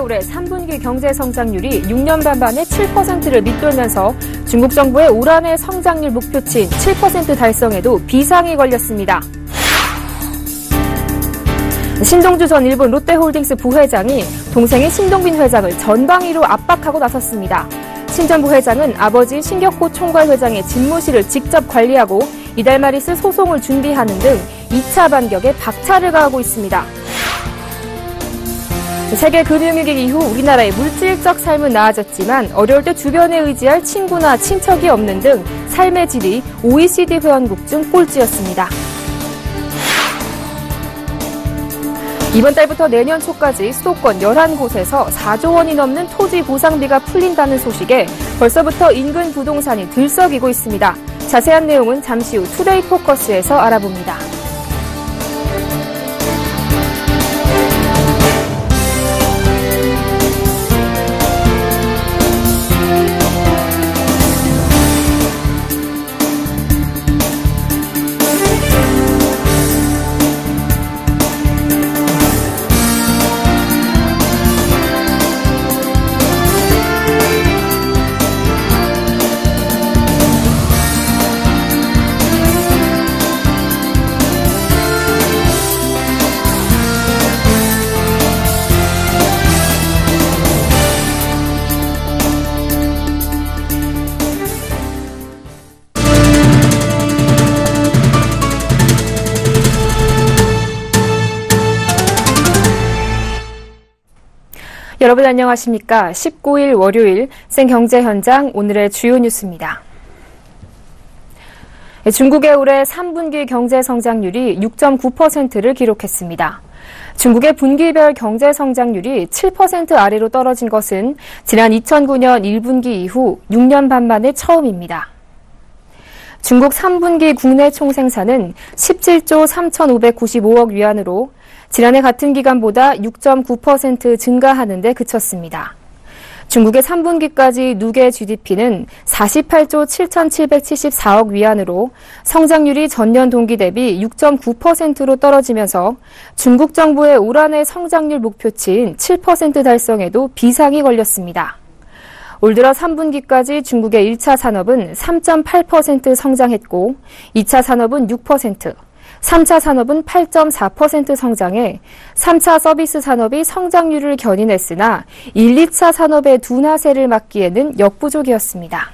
올해 3분기 경제 성장률이 6년 반 만에 7%를 밑돌면서 중국 정부의 올 한 해 성장률 목표치인 7% 달성에도 비상이 걸렸습니다. 신동주 전 일본 롯데홀딩스 부회장이 동생인 신동빈 회장을 전방위로 압박하고 나섰습니다. 신 전 부회장은 아버지 신격호 총괄회장의 집무실을 직접 관리하고 이달 말 있을 소송을 준비하는 등 2차 반격에 박차를 가하고 있습니다. 세계 금융위기 이후 우리나라의 물질적 삶은 나아졌지만 어려울 때 주변에 의지할 친구나 친척이 없는 등 삶의 질이 OECD 회원국 중 꼴찌였습니다. 이번 달부터 내년 초까지 수도권 11곳에서 4조 원이 넘는 토지 보상비가 풀린다는 소식에 벌써부터 인근 부동산이 들썩이고 있습니다. 자세한 내용은 잠시 후 투데이 포커스에서 알아봅니다. 여러분 안녕하십니까? 19일 월요일 생경제 현장 오늘의 주요 뉴스입니다. 중국의 올해 3분기 경제 성장률이 6.9%를 기록했습니다. 중국의 분기별 경제 성장률이 7% 아래로 떨어진 것은 지난 2009년 1분기 이후 6년 반 만에 처음입니다. 중국 3분기 국내 총생산은 17조 3,595억 위안으로 지난해 같은 기간보다 6.9% 증가하는 데 그쳤습니다. 중국의 3분기까지 누계 GDP는 48조 7,774억 위안으로 성장률이 전년 동기 대비 6.9%로 떨어지면서 중국 정부의 올 한 해 성장률 목표치인 7% 달성에도 비상이 걸렸습니다. 올 들어 3분기까지 중국의 1차 산업은 3.8% 성장했고 2차 산업은 6%, 3차 산업은 8.4% 성장해 3차 서비스 산업이 성장률을 견인했으나 1, 2차 산업의 둔화세를 막기에는 역부족이었습니다.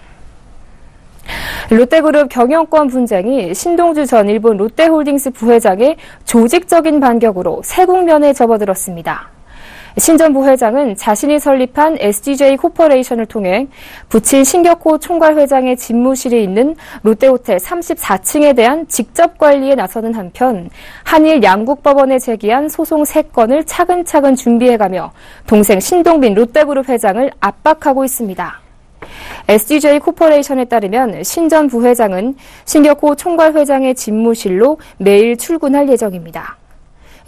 롯데그룹 경영권 분쟁이 신동주 전 일본 롯데홀딩스 부회장의 조직적인 반격으로 새 국면에 접어들었습니다. 신 전 부회장은 자신이 설립한 SGJ 코퍼레이션을 통해 부친 신격호 총괄회장의 집무실이 있는 롯데호텔 34층에 대한 직접 관리에 나서는 한편 한일 양국 법원에 제기한 소송 3건을 차근차근 준비해가며 동생 신동빈 롯데그룹 회장을 압박하고 있습니다. SGJ 코퍼레이션에 따르면 신 전 부회장은 신격호 총괄회장의 집무실로 매일 출근할 예정입니다.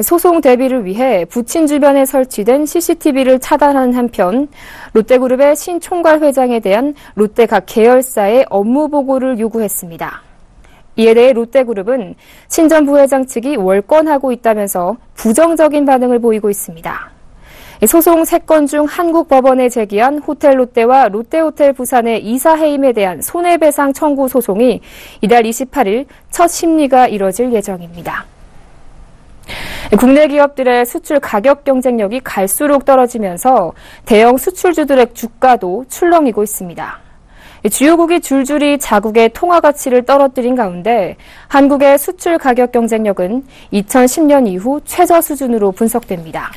소송 대비를 위해 부친 주변에 설치된 CCTV를 차단하는 한편 롯데그룹의 신 총괄회장에 대한 롯데 각 계열사의 업무 보고를 요구했습니다. 이에 대해 롯데그룹은 신 전 부회장 측이 월권하고 있다면서 부정적인 반응을 보이고 있습니다. 소송 3건 중 한국 법원에 제기한 호텔롯데와 롯데호텔 부산의 이사 해임에 대한 손해배상 청구 소송이 이달 28일 첫 심리가 이뤄질 예정입니다. 국내 기업들의 수출 가격 경쟁력이 갈수록 떨어지면서 대형 수출주들의 주가도 출렁이고 있습니다. 주요국이 줄줄이 자국의 통화 가치를 떨어뜨린 가운데 한국의 수출 가격 경쟁력은 2010년 이후 최저 수준으로 분석됩니다.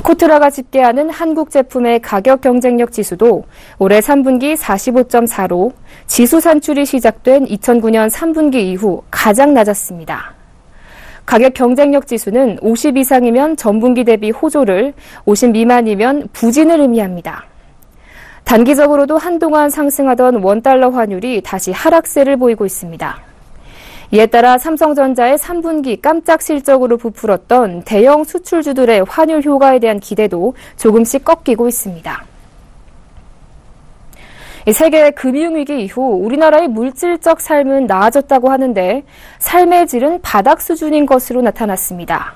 코트라가 집계하는 한국 제품의 가격 경쟁력 지수도 올해 3분기 45.4로 지수 산출이 시작된 2009년 3분기 이후 가장 낮았습니다. 가격 경쟁력 지수는 50 이상이면 전분기 대비 호조를, 50 미만이면 부진을 의미합니다. 단기적으로도 한동안 상승하던 원달러 환율이 다시 하락세를 보이고 있습니다. 이에 따라 삼성전자의 3분기 깜짝 실적으로 부풀었던 대형 수출주들의 환율 효과에 대한 기대도 조금씩 꺾이고 있습니다. 세계 금융위기 이후 우리나라의 물질적 삶은 나아졌다고 하는데 삶의 질은 바닥 수준인 것으로 나타났습니다.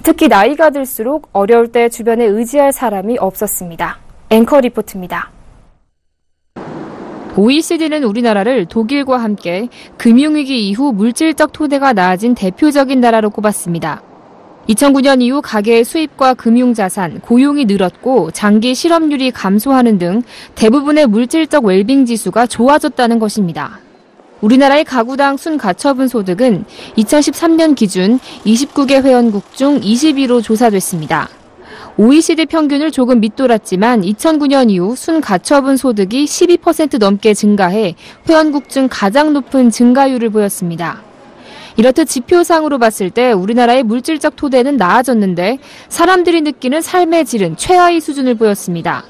특히 나이가 들수록 어려울 때 주변에 의지할 사람이 없었습니다. 앵커 리포트입니다. OECD는 우리나라를 독일과 함께 금융위기 이후 물질적 토대가 나아진 대표적인 나라로 꼽았습니다. 2009년 이후 가계의 수입과 금융자산, 고용이 늘었고 장기 실업률이 감소하는 등 대부분의 물질적 웰빙 지수가 좋아졌다는 것입니다. 우리나라의 가구당 순가처분 소득은 2013년 기준 29개 회원국 중 20위로 조사됐습니다. OECD 평균을 조금 밑돌았지만 2009년 이후 순가처분 소득이 12% 넘게 증가해 회원국 중 가장 높은 증가율을 보였습니다. 이렇듯 지표상으로 봤을 때 우리나라의 물질적 토대는 나아졌는데 사람들이 느끼는 삶의 질은 최하위 수준을 보였습니다.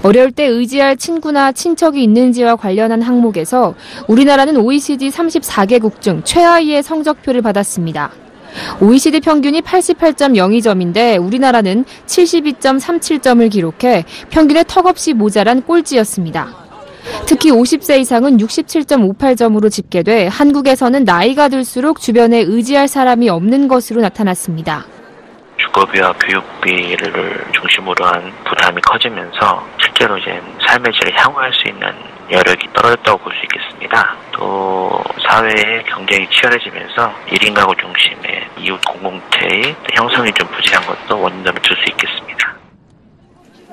어려울 때 의지할 친구나 친척이 있는지와 관련한 항목에서 우리나라는 OECD 34개국 중 최하위의 성적표를 받았습니다. OECD 평균이 88.02점인데 우리나라는 72.37점을 기록해 평균에 턱없이 모자란 꼴찌였습니다. 특히 50세 이상은 67.58점으로 집계돼 한국에서는 나이가 들수록 주변에 의지할 사람이 없는 것으로 나타났습니다. 주거비와 교육비를 중심으로 한 부담이 커지면서 실제로 이제 삶의 질을 향유할 수 있는 여력이 떨어졌다고 볼 수 있겠습니다. 또 사회의 경쟁이 치열해지면서 1인 가구 중심의 이웃 공동체의 형성이 좀 부진한 것도 원인으로 들 수 있겠습니다.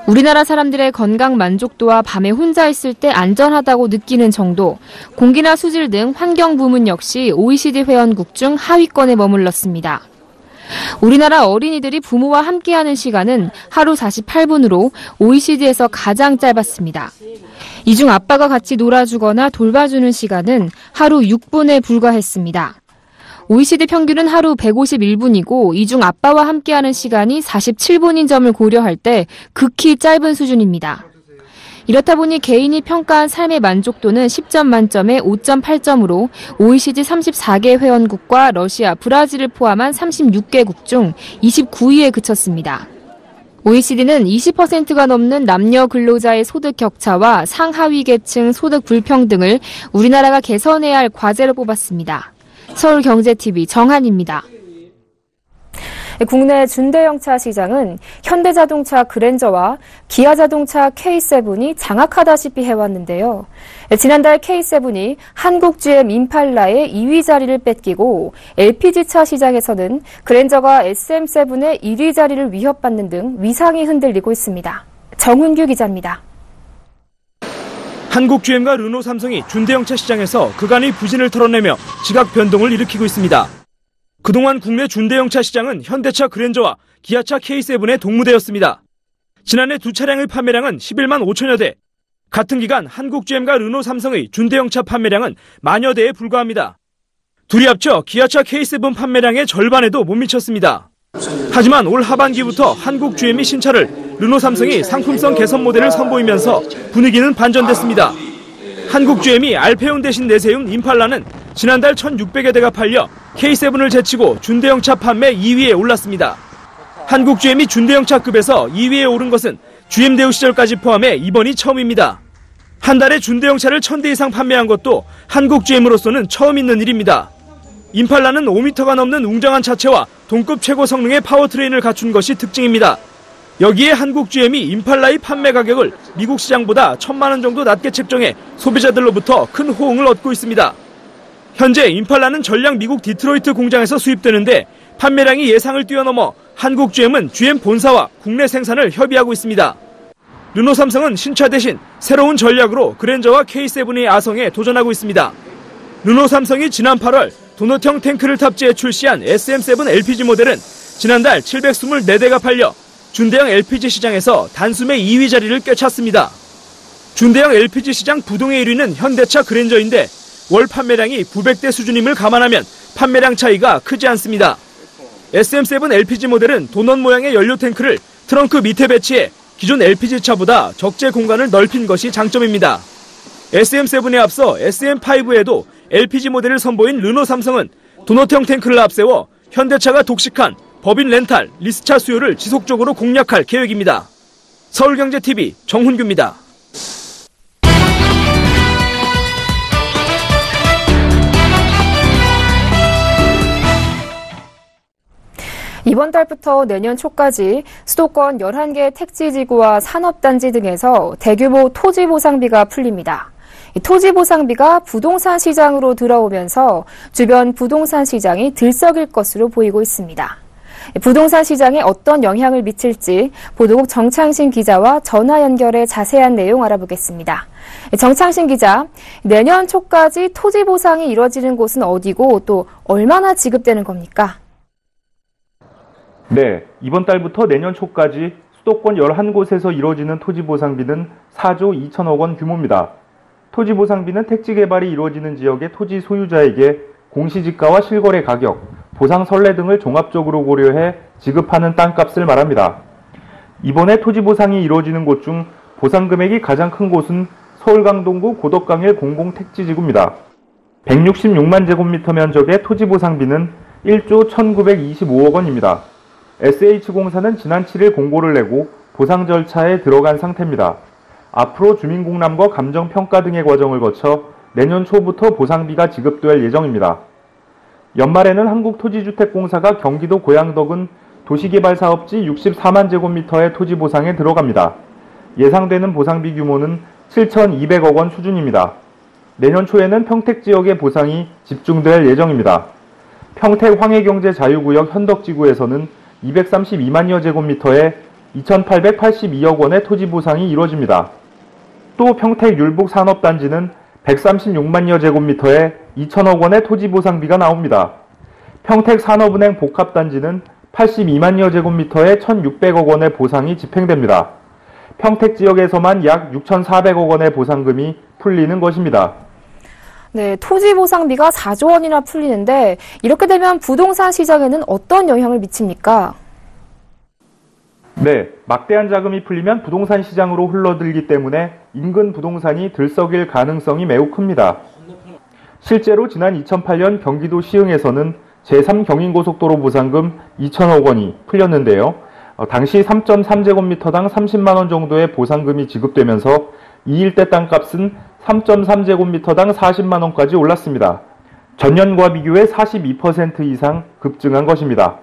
우리나라 사람들의 건강 만족도와 밤에 혼자 있을 때 안전하다고 느끼는 정도, 공기나 수질 등 환경 부문 역시 OECD 회원국 중 하위권에 머물렀습니다. 우리나라 어린이들이 부모와 함께하는 시간은 하루 48분으로 OECD에서 가장 짧았습니다. 이 중 아빠가 같이 놀아주거나 돌봐주는 시간은 하루 6분에 불과했습니다. OECD 평균은 하루 151분이고 이 중 아빠와 함께하는 시간이 47분인 점을 고려할 때 극히 짧은 수준입니다. 이렇다 보니 개인이 평가한 삶의 만족도는 10점 만점에 5.8점으로 OECD 34개 회원국과 러시아, 브라질을 포함한 36개국 중 29위에 그쳤습니다. OECD는 20%가 넘는 남녀 근로자의 소득 격차와 상하위 계층 소득 불평등을 우리나라가 개선해야 할 과제로 뽑았습니다. 서울경제TV 정한입니다. 국내 준대형차 시장은 현대자동차 그랜저와 기아자동차 K7이 장악하다시피 해왔는데요. 지난달 K7이 한국 GM 임팔라의 2위 자리를 뺏기고 LPG차 시장에서는 그랜저가 SM7의 1위 자리를 위협받는 등 위상이 흔들리고 있습니다. 정훈규 기자입니다. 한국 GM과 르노 삼성이 준대형차 시장에서 그간의 부진을 털어내며 지각 변동을 일으키고 있습니다. 그동안 국내 준대형차 시장은 현대차 그랜저와 기아차 K7의 동무대였습니다. 지난해 두 차량의 판매량은 11만 5천여 대. 같은 기간 한국 GM과 르노 삼성의 준대형차 판매량은 만여 대에 불과합니다. 둘이 합쳐 기아차 K7 판매량의 절반에도 못 미쳤습니다. 하지만 올 하반기부터 한국 GM이 신차를, 르노 삼성이 상품성 개선 모델을 선보이면서 분위기는 반전됐습니다. 한국 GM이 알페온 대신 내세운 임팔라는 지난달 1,600여 대가 팔려 K7을 제치고 준대형차 판매 2위에 올랐습니다. 한국 GM이 준대형차급에서 2위에 오른 것은 GM 대우 시절까지 포함해 이번이 처음입니다. 한 달에 준대형차를 1,000대 이상 판매한 것도 한국 GM으로서는 처음 있는 일입니다. 임팔라는 5m가 넘는 웅장한 차체와 동급 최고 성능의 파워트레인을 갖춘 것이 특징입니다. 여기에 한국 GM이 임팔라의 판매 가격을 미국 시장보다 1,000만 원 정도 낮게 책정해 소비자들로부터 큰 호응을 얻고 있습니다. 현재 임팔라는 전량 미국 디트로이트 공장에서 수입되는데 판매량이 예상을 뛰어넘어 한국 GM은 GM 본사와 국내 생산을 협의하고 있습니다. 르노 삼성은 신차 대신 새로운 전략으로 그랜저와 K7의 아성에 도전하고 있습니다. 르노 삼성이 지난 8월 도넛형 탱크를 탑재해 출시한 SM7 LPG 모델은 지난달 724대가 팔려 준대형 LPG 시장에서 단숨에 2위 자리를 꿰찼습니다. 준대형 LPG 시장 부동의 1위는 현대차 그랜저인데 월 판매량이 900대 수준임을 감안하면 판매량 차이가 크지 않습니다. SM7 LPG 모델은 도넛 모양의 연료 탱크를 트렁크 밑에 배치해 기존 LPG차보다 적재 공간을 넓힌 것이 장점입니다. SM7에 앞서 SM5에도 LPG 모델을 선보인 르노 삼성은 도넛형 탱크를 앞세워 현대차가 독식한 법인 렌탈, 리스차 수요를 지속적으로 공략할 계획입니다. 서울경제TV 정훈규입니다. 이번 이번 달부터 내년 초까지 수도권 11개 택지지구와 산업단지 등에서 대규모 토지보상비가 풀립니다. 토지보상비가 부동산 시장으로 들어오면서 주변 부동산 시장이 들썩일 것으로 보이고 있습니다. 부동산 시장에 어떤 영향을 미칠지 보도국 정창신 기자와 전화 연결해 자세한 내용 알아보겠습니다. 정창신 기자, 내년 초까지 토지 보상이 이뤄지는 곳은 어디고 또 얼마나 지급되는 겁니까? 네, 이번 달부터 내년 초까지 수도권 11곳에서 이루어지는 토지 보상비는 4조 2천억 원 규모입니다. 토지 보상비는 택지 개발이 이루어지는 지역의 토지 소유자에게 공시지가와 실거래 가격, 보상 선례 등을 종합적으로 고려해 지급하는 땅값을 말합니다. 이번에 토지 보상이 이루어지는 곳 중 보상 금액이 가장 큰 곳은 서울 강동구 고덕강일 공공택지지구입니다. 166만 제곱미터 면적의 토지 보상비는 1조 1925억 원입니다. SH공사는 지난 7일 공고를 내고 보상 절차에 들어간 상태입니다. 앞으로 주민공람과 감정평가 등의 과정을 거쳐 내년 초부터 보상비가 지급될 예정입니다. 연말에는 한국토지주택공사가 경기도 고양덕은 도시개발사업지 64만 제곱미터의 토지 보상에 들어갑니다. 예상되는 보상비 규모는 7,200억 원 수준입니다. 내년 초에는 평택 지역의 보상이 집중될 예정입니다. 평택 황해경제자유구역 현덕지구에서는 232만여 제곱미터에 2,882억 원의 토지 보상이 이루어집니다. 또 평택 율북 산업단지는 136만여 제곱미터에 2천억 원의 토지 보상비가 나옵니다. 평택 산업은행 복합단지는 82만여 제곱미터에 1,600억 원의 보상이 집행됩니다. 평택 지역에서만 약 6,400억 원의 보상금이 풀리는 것입니다. 네, 토지 보상비가 4조 원이나 풀리는데 이렇게 되면 부동산 시장에는 어떤 영향을 미칩니까? 네, 막대한 자금이 풀리면 부동산 시장으로 흘러들기 때문에 인근 부동산이 들썩일 가능성이 매우 큽니다. 실제로 지난 2008년 경기도 시흥에서는 제3경인고속도로 보상금 2천억 원이 풀렸는데요. 당시 3.3제곱미터당 30만 원 정도의 보상금이 지급되면서 이 일대 땅값은 3.3제곱미터당 40만 원까지 올랐습니다. 전년과 비교해 42% 이상 급증한 것입니다.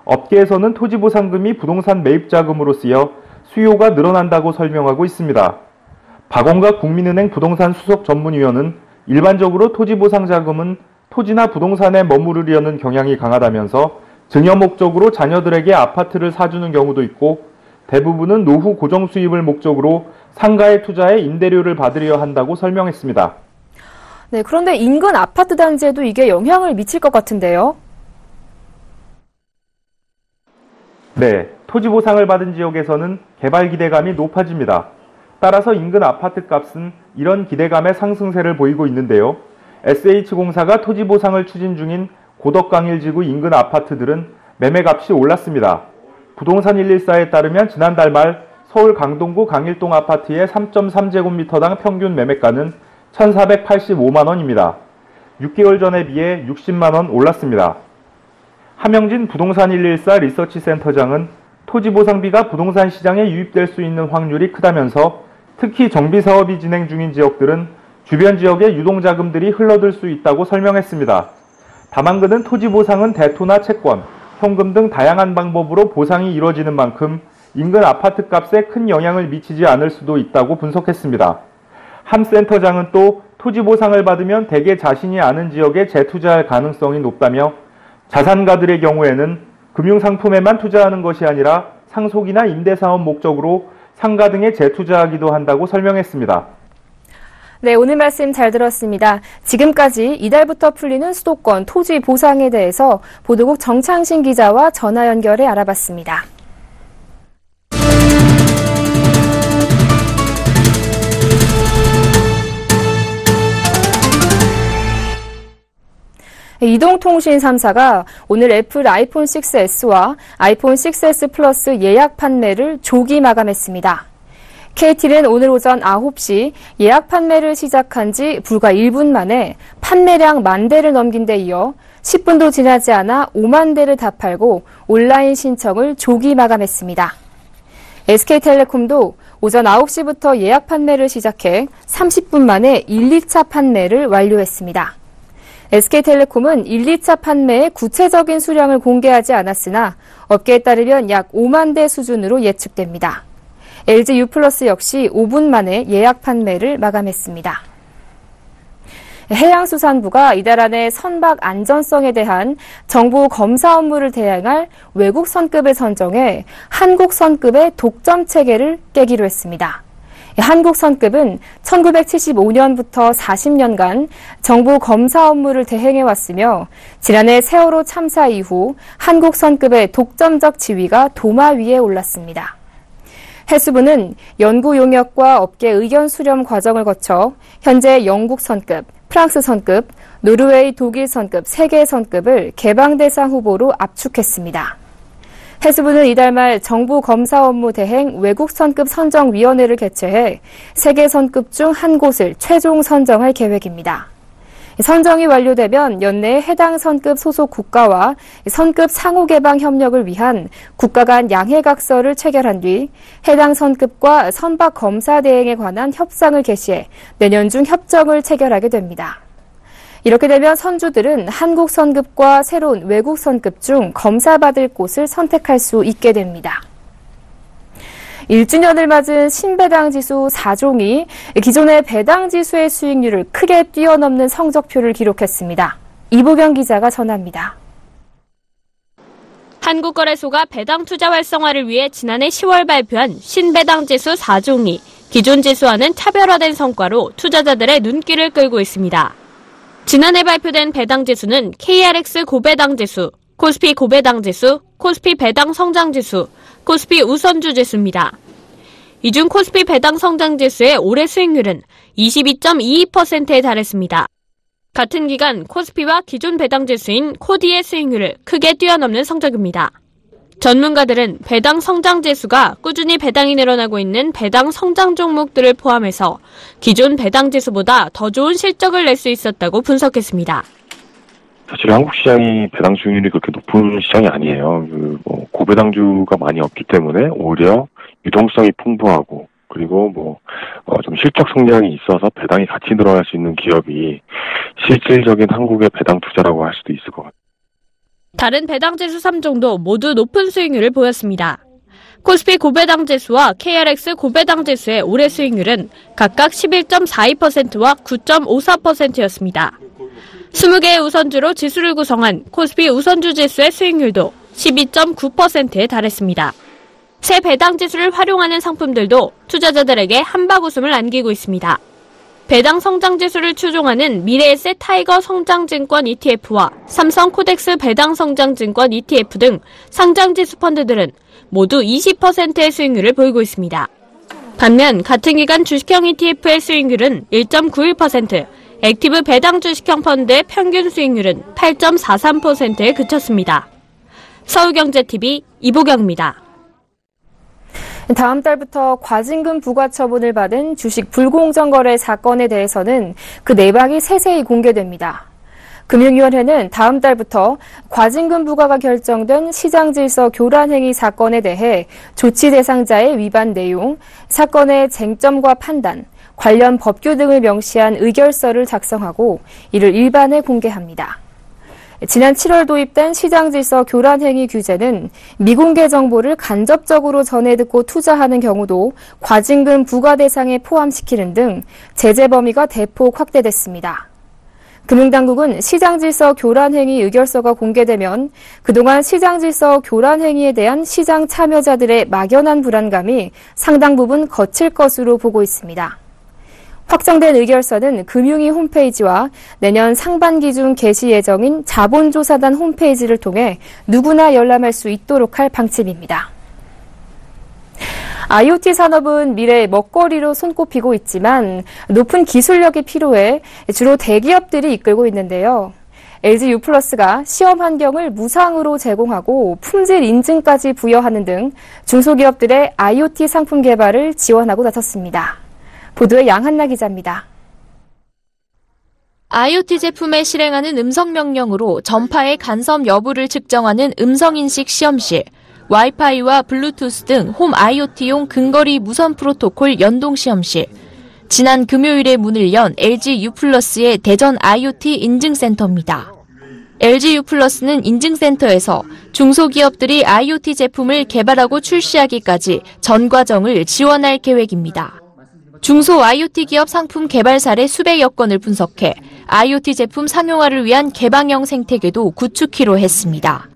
업계에서는 토지 보상금이 부동산 매입 자금으로 쓰여 수요가 늘어난다고 설명하고 있습니다. 박원갑 국민은행 부동산 수석 전문위원은 일반적으로 토지 보상 자금은 토지나 부동산에 머무르려는 경향이 강하다면서 증여 목적으로 자녀들에게 아파트를 사주는 경우도 있고 대부분은 노후 고정 수입을 목적으로 상가에 투자해 임대료를 받으려 한다고 설명했습니다. 네, 그런데 인근 아파트 단지에도 이게 영향을 미칠 것 같은데요? 네, 토지 보상을 받은 지역에서는 개발 기대감이 높아집니다. 따라서 인근 아파트 값은 이런 기대감의 상승세를 보이고 있는데요. SH공사가 토지 보상을 추진 중인 고덕강일지구 인근 아파트들은 매매값이 올랐습니다. 부동산 114에 따르면 지난달 말 서울 강동구 강일동 아파트의 3.3제곱미터당 평균 매매가는 1,485만 원입니다. 6개월 전에 비해 60만 원 올랐습니다. 함영진 부동산 114 리서치센터장은 토지 보상비가 부동산 시장에 유입될 수 있는 확률이 크다면서 특히 정비사업이 진행 중인 지역들은 주변 지역에 유동자금들이 흘러들 수 있다고 설명했습니다. 다만 그는 토지 보상은 대토나 채권, 현금 등 다양한 방법으로 보상이 이루어지는 만큼 인근 아파트 값에 큰 영향을 미치지 않을 수도 있다고 분석했습니다. 한 센터장은 또 토지 보상을 받으면 대개 자신이 아는 지역에 재투자할 가능성이 높다며 자산가들의 경우에는 금융상품에만 투자하는 것이 아니라 상속이나 임대사업 목적으로 상가 등에 재투자하기도 한다고 설명했습니다. 네, 오늘 말씀 잘 들었습니다. 지금까지 이달부터 풀리는 수도권 토지 보상에 대해서 보도국 정창신 기자와 전화 연결해 알아봤습니다. 이동통신 3사가 오늘 애플 아이폰 6S와 아이폰 6S 플러스 예약 판매를 조기 마감했습니다. KT는 오늘 오전 9시 예약 판매를 시작한 지 불과 1분 만에 판매량 10,000대를 넘긴 데 이어 10분도 지나지 않아 5만 대를 다 팔고 온라인 신청을 조기 마감했습니다. SK텔레콤도 오전 9시부터 예약 판매를 시작해 30분 만에 1, 2차 판매를 완료했습니다. SK텔레콤은 1, 2차 판매의 구체적인 수량을 공개하지 않았으나 업계에 따르면 약 5만 대 수준으로 예측됩니다. LG U+ 역시 5분 만에 예약 판매를 마감했습니다. 해양수산부가 이달 안에 선박 안전성에 대한 정부 검사 업무를 대행할 외국 선급을 선정해 한국 선급의 독점 체계를 깨기로 했습니다. 한국 선급은 1975년부터 40년간 정부 검사 업무를 대행해 왔으며 지난해 세월호 참사 이후 한국 선급의 독점적 지위가 도마 위에 올랐습니다. 해수부는 연구 용역과 업계 의견 수렴 과정을 거쳐 현재 영국 선급, 프랑스 선급, 노르웨이, 독일 선급 3개 선급을 개방 대상 후보로 압축했습니다. 해수부는 이달 말 정부 검사 업무 대행 외국 선급 선정위원회를 개최해 3개 선급 중 한 곳을 최종 선정할 계획입니다. 선정이 완료되면 연내에 해당 선급 소속 국가와 선급 상호 개방 협력을 위한 국가 간 양해각서를 체결한 뒤 해당 선급과 선박 검사 대행에 관한 협상을 개시해 내년 중 협정을 체결하게 됩니다. 이렇게 되면 선주들은 한국 선급과 새로운 외국 선급 중 검사받을 곳을 선택할 수 있게 됩니다. 1주년을 맞은 신배당 지수 4종이 기존의 배당 지수의 수익률을 크게 뛰어넘는 성적표를 기록했습니다. 이보경 기자가 전합니다. 한국거래소가 배당 투자 활성화를 위해 지난해 10월 발표한 신배당 지수 4종이 기존 지수와는 차별화된 성과로 투자자들의 눈길을 끌고 있습니다. 지난해 발표된 배당 지수는 KRX 고배당 지수, 코스피 고배당 지수, 코스피 배당 성장 지수, 코스피 우선주 지수입니다. 이 중 코스피 배당 성장 지수의 올해 수익률은 22.22%에 달했습니다. 같은 기간 코스피와 기존 배당 지수인 코디의 수익률을 크게 뛰어넘는 성적입니다. 전문가들은 배당 성장 지수가 꾸준히 배당이 늘어나고 있는 배당 성장 종목들을 포함해서 기존 배당 지수보다 더 좋은 실적을 낼 수 있었다고 분석했습니다. 사실 한국 시장이 배당 수익률이 그렇게 높은 시장이 아니에요. 고배당주가 많이 없기 때문에 오히려 유동성이 풍부하고 그리고 좀 실적 성장이 있어서 배당이 같이 늘어날 수 있는 기업이 실질적인 한국의 배당 투자라고 할 수도 있을 것 같아요. 다른 배당 지수 3종도 모두 높은 수익률을 보였습니다. 코스피 고배당 지수와 KRX 고배당 지수의 올해 수익률은 각각 11.42%와 9.54%였습니다. 20개의 우선주로 지수를 구성한 코스피 우선주 지수의 수익률도 12.9%에 달했습니다. 새 배당 지수를 활용하는 상품들도 투자자들에게 한박 웃음을 안기고 있습니다. 배당 성장 지수를 추종하는 미래에셋 타이거 성장증권 ETF와 삼성 코덱스 배당 성장증권 ETF 등 상장 지수 펀드들은 모두 20%의 수익률을 보이고 있습니다. 반면 같은 기간 주식형 ETF의 수익률은 1.91%, 액티브 배당 주식형 펀드의 평균 수익률은 8.43%에 그쳤습니다. 서울경제TV 이보경입니다. 다음 달부터 과징금 부과 처분을 받은 주식 불공정 거래 사건에 대해서는 그 내막이 세세히 공개됩니다. 금융위원회는 다음 달부터 과징금 부과가 결정된 시장질서 교란 행위 사건에 대해 조치 대상자의 위반 내용, 사건의 쟁점과 판단, 관련 법규 등을 명시한 의결서를 작성하고 이를 일반에 공개합니다. 지난 7월 도입된 시장질서 교란 행위 규제는 미공개 정보를 간접적으로 전해 듣고 투자하는 경우도 과징금 부과 대상에 포함시키는 등 제재 범위가 대폭 확대됐습니다. 금융당국은 시장질서 교란 행위 의결서가 공개되면 그동안 시장질서 교란 행위에 대한 시장 참여자들의 막연한 불안감이 상당 부분 거칠 것으로 보고 있습니다. 확정된 의결서는 금융위 홈페이지와 내년 상반기 중 개시 예정인 자본조사단 홈페이지를 통해 누구나 열람할 수 있도록 할 방침입니다. IoT 산업은 미래의 먹거리로 손꼽히고 있지만 높은 기술력이 필요해 주로 대기업들이 이끌고 있는데요. LG U+가 시험 환경을 무상으로 제공하고 품질 인증까지 부여하는 등 중소기업들의 IoT 상품 개발을 지원하고 나섰습니다. 보도에 양한나 기자입니다. IoT 제품에 실행하는 음성 명령으로 전파의 간섭 여부를 측정하는 음성인식 시험실, 와이파이와 블루투스 등 홈 IoT용 근거리 무선 프로토콜 연동 시험실, 지난 금요일에 문을 연 LG U+의 대전 IoT 인증센터입니다. LG U+는 인증센터에서 중소기업들이 IoT 제품을 개발하고 출시하기까지 전 과정을 지원할 계획입니다. 중소 IoT 기업 상품 개발 사례 수백여 건을 분석해 IoT 제품 상용화를 위한 개방형 생태계도 구축키로 했습니다.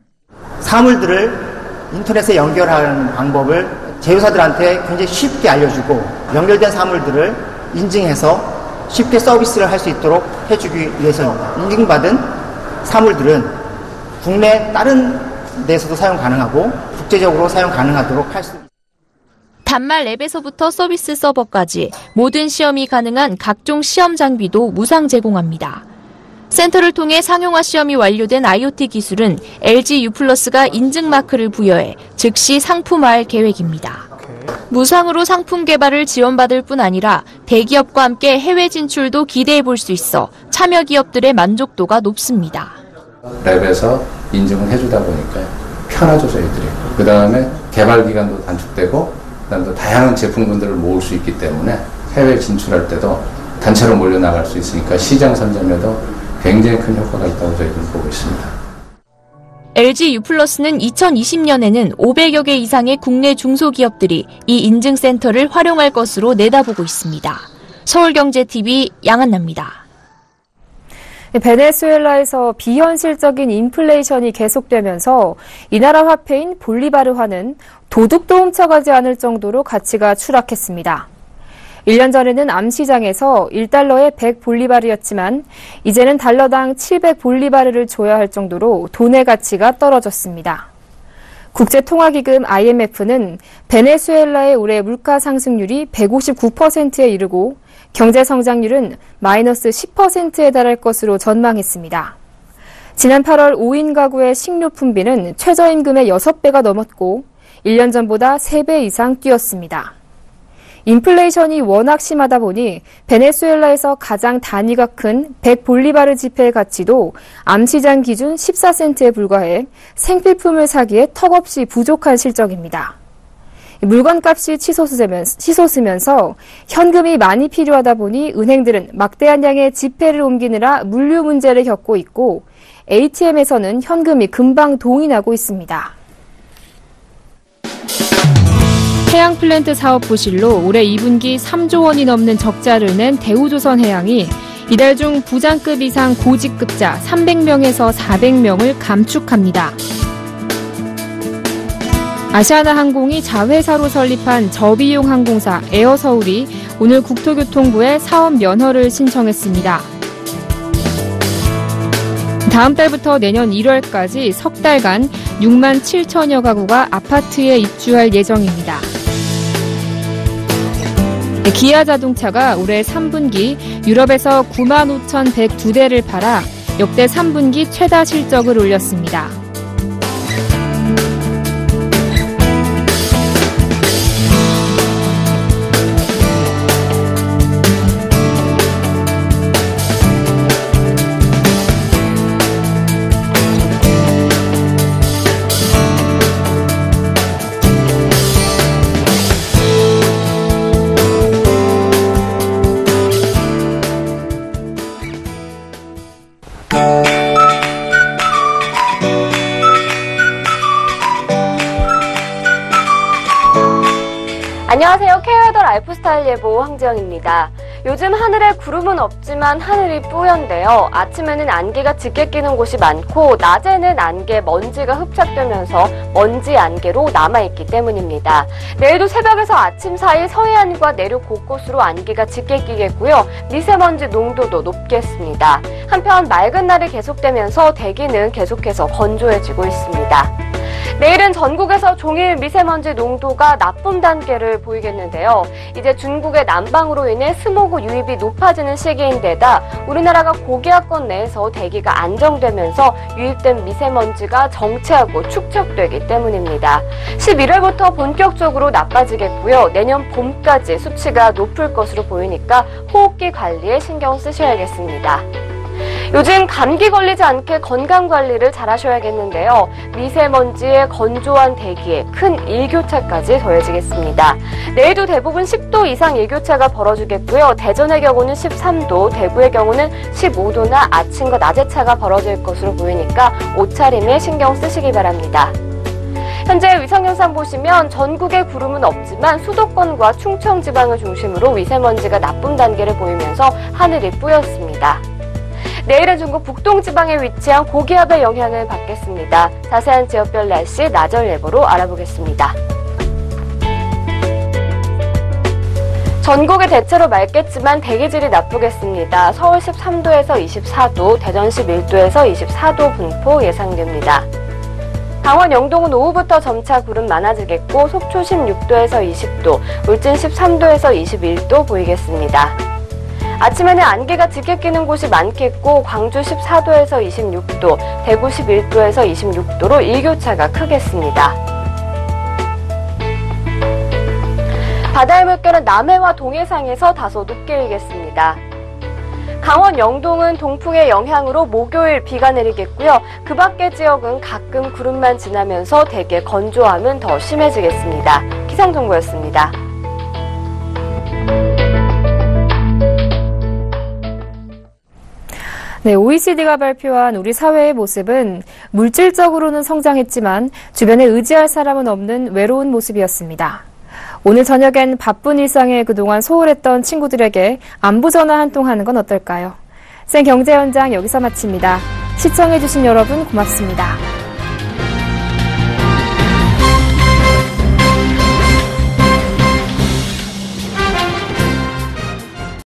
사물들을 인터넷에 연결하는 방법을 제휴사들한테 굉장히 쉽게 알려주고 연결된 사물들을 인증해서 쉽게 서비스를 할 수 있도록 해주기 위해서입니다. 인증받은 사물들은 국내 다른 데서도 사용 가능하고 국제적으로 사용 가능하도록 할 수 있습니다. 단말 앱에서부터 서비스 서버까지 모든 시험이 가능한 각종 시험 장비도 무상 제공합니다. 센터를 통해 상용화 시험이 완료된 IoT 기술은 LG U+가 인증 마크를 부여해 즉시 상품화할 계획입니다. 무상으로 상품 개발을 지원받을 뿐 아니라 대기업과 함께 해외 진출도 기대해 볼 수 있어 참여 기업들의 만족도가 높습니다. 랩에서 인증을 해주다 보니까 편하죠, 저희들이. 그 다음에 개발 기간도 단축되고, 그다음에 또 다양한 제품군들을 모을 수 있기 때문에 해외 진출할 때도 단체로 몰려 나갈 수 있으니까 시장 선점에도 굉장히 큰 효과가 있다고 저희들은 보고 있습니다. LG U+는 2020년에는 500여 개 이상의 국내 중소기업들이 이 인증센터를 활용할 것으로 내다보고 있습니다. 서울경제TV 양한나입니다. 베네수엘라에서 비현실적인 인플레이션이 계속되면서 이 나라 화폐인 볼리바르화는 도둑도 훔쳐가지 않을 정도로 가치가 추락했습니다. 1년 전에는 암시장에서 1달러에 100볼리바르였지만 이제는 달러당 700볼리바르를 줘야 할 정도로 돈의 가치가 떨어졌습니다. 국제통화기금 IMF는 베네수엘라의 올해 물가 상승률이 159%에 이르고 경제 성장률은 마이너스 10%에 달할 것으로 전망했습니다. 지난 8월 5인 가구의 식료품비는 최저임금의 6배가 넘었고 1년 전보다 3배 이상 뛰었습니다. 인플레이션이 워낙 심하다 보니 베네수엘라에서 가장 단위가 큰 100볼리바르 지폐의 가치도 암시장 기준 14센트에 불과해 생필품을 사기에 턱없이 부족한 실정입니다. 물건값이 치솟으면서 현금이 많이 필요하다 보니 은행들은 막대한 양의 지폐를 옮기느라 물류 문제를 겪고 있고 ATM에서는 현금이 금방 동인하고 있습니다. 해양 플랜트 사업 부실로 올해 2분기 3조 원이 넘는 적자를 낸 대우조선해양이 이달 중 부장급 이상 고직급자 300명에서 400명을 감축합니다. 아시아나항공이 자회사로 설립한 저비용 항공사 에어서울이 오늘 국토교통부에 사업 면허를 신청했습니다. 다음 달부터 내년 1월까지 석 달간 6만 7천여 가구가 아파트에 입주할 예정입니다. 기아자동차가 올해 3분기 유럽에서 9만 5,102대를 팔아 역대 3분기 최다 실적을 올렸습니다. 안녕하세요. K웨더 라이프스타일 예보 황지영입니다. 요즘 하늘에 구름은 없지만 하늘이 뿌연데요. 아침에는 안개가 짙게 끼는 곳이 많고 낮에는 안개, 먼지가 흡착되면서 먼지 안개로 남아있기 때문입니다. 내일도 새벽에서 아침 사이 서해안과 내륙 곳곳으로 안개가 짙게 끼겠고요. 미세먼지 농도도 높겠습니다. 한편 맑은 날이 계속되면서 대기는 계속해서 건조해지고 있습니다. 내일은 전국에서 종일 미세먼지 농도가 나쁨 단계를 보이겠는데요. 이제 중국의 남방으로 인해 스모그 유입이 높아지는 시기인데다 우리나라가 고기야권 내에서 대기가 안정되면서 유입된 미세먼지가 정체하고 축적되기 때문입니다. 11월부터 본격적으로 나빠지겠고요. 내년 봄까지 수치가 높을 것으로 보이니까 호흡기 관리에 신경 쓰셔야겠습니다. 요즘 감기 걸리지 않게 건강관리를 잘 하셔야겠는데요. 미세먼지에 건조한 대기에 큰 일교차까지 더해지겠습니다. 내일도 대부분 10도 이상 일교차가 벌어지겠고요. 대전의 경우는 13도, 대구의 경우는 15도나 아침과 낮의 차가 벌어질 것으로 보이니까 옷차림에 신경 쓰시기 바랍니다. 현재 위성영상 보시면 전국에 구름은 없지만 수도권과 충청 지방을 중심으로 미세먼지가 나쁨 단계를 보이면서 하늘이 뿌였습니다. 내일은 중국 북동 지방에 위치한 고기압의 영향을 받겠습니다. 자세한 지역별 날씨 나절 예보로 알아보겠습니다. 전국이 대체로 맑겠지만 대기질이 나쁘겠습니다. 서울 13도에서 24도, 대전 11도에서 24도 분포 예상됩니다. 강원 영동은 오후부터 점차 구름 많아지겠고 속초 16도에서 20도, 울진 13도에서 21도 보이겠습니다. 아침에는 안개가 짙게 끼는 곳이 많겠고 광주 14도에서 26도, 대구 11도에서 26도로 일교차가 크겠습니다. 바다의 물결은 남해와 동해상에서 다소 높게 일겠습니다. 강원 영동은 동풍의 영향으로 목요일 비가 내리겠고요. 그 밖의 지역은 가끔 구름만 지나면서 대개 건조함은 더 심해지겠습니다. 기상정보였습니다. 네, OECD가 발표한 우리 사회의 모습은 물질적으로는 성장했지만 주변에 의지할 사람은 없는 외로운 모습이었습니다. 오늘 저녁엔 바쁜 일상에 그동안 소홀했던 친구들에게 안부 전화 한 통 하는 건 어떨까요? 생경제 현장 여기서 마칩니다. 시청해주신 여러분 고맙습니다.